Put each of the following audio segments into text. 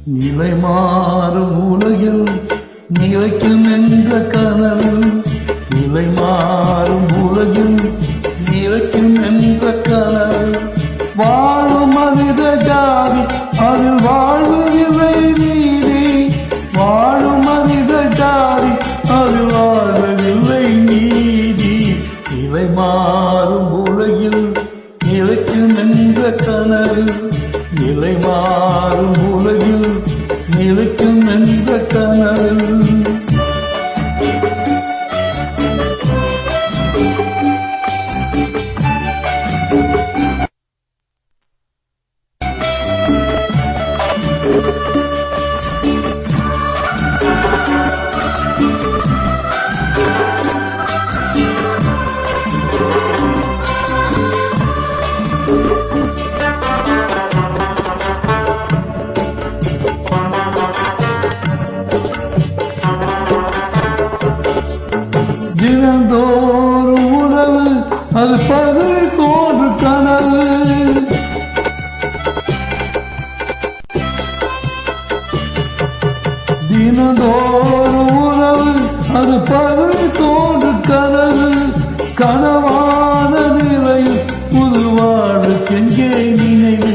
நிலை மாறும் உலகில் நிலைக்கும் என்ற கனவில், நிலை மாறும் உலகில் நிலைக்கும் என்ற கனவில், வாழும் மனித ஜாதி அதில் வாழ்வதில்லை நீதி, வாழும் மனித ஜாதி அதில் வாழ்வதில்லை நீதி. நிலை மாறும் உலகில் நிலைக்கும் என்ற கனவில், நிலை மாறும் உலகில் நிலைக்கும் என்ற கனவில். தினந்தோறும் உணவு அது பகல் தோன்று கனவு, தினந்தோறும் உணவு அது பகல் தோன்று கனவு, கனவான நிலையில் புதுவாழ்வு எங்கே நினைவு.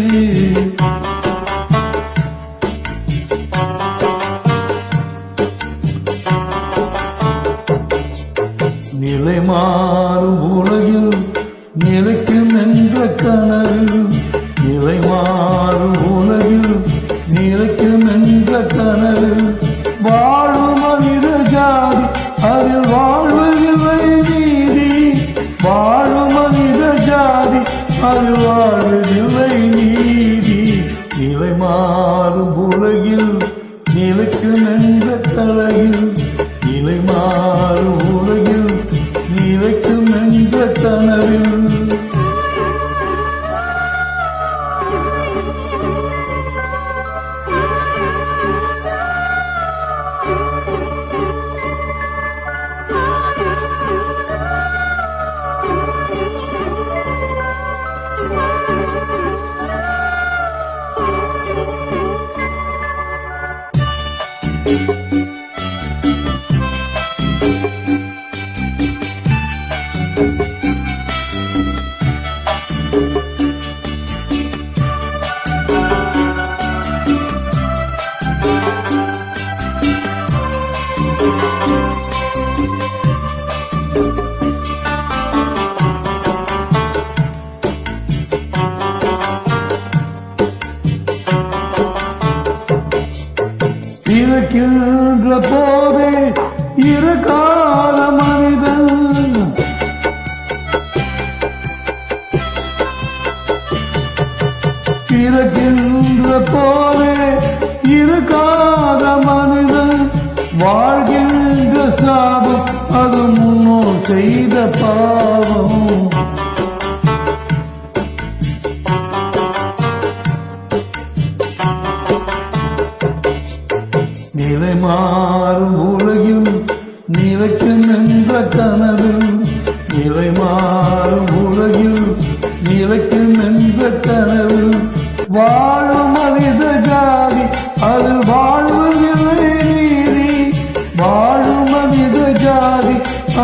நிலை மாறும் உலகில் நிலைக்கும் என்ற கனவில், நிலை மாறும் உலகில் நிலைக்கும் என்ற கனவில், வாழும் மனித ஜாதி அதில் வாழ்வதில்லை நீதி, வாழும் மனித ஜாதி அதில் வாழ்வதில்லை நீதி. நிலை மாறும் உலகில் நிலைக்கும் என்ற கலையில், நிலை மாறும் உலகில் நிலைக்கும் என்ற கனவில். இருக்கின்ற போதே இருக்காத மனிதன், இருக்கின்ற போதே இருக்காத மனிதன், வாழ்கின்ற சாபம் அது முன்னோர் செய்த பாவம். நிலை மாறும் உலகில் நிலைக்கும் என்ற கனவில், நிலை மாறும் உலகில் நிலைக்கும் என்ற கனவில், வாழும் மனித ஜாதி அதில் வாழ்வதில்லை நீதி, வாழும் மனித ஜாதி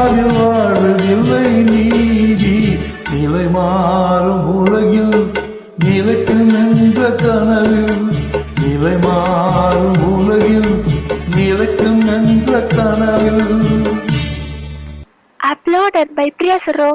அதில் வாழ்வதில்லை நீதி. நிலை மாறும் உலகில் நிலைக்கும் என்ற கனவில், நிலை மாறும் உலகில் நிலைக்கும் என்ற கனவில். Uploaded by Priya Suro.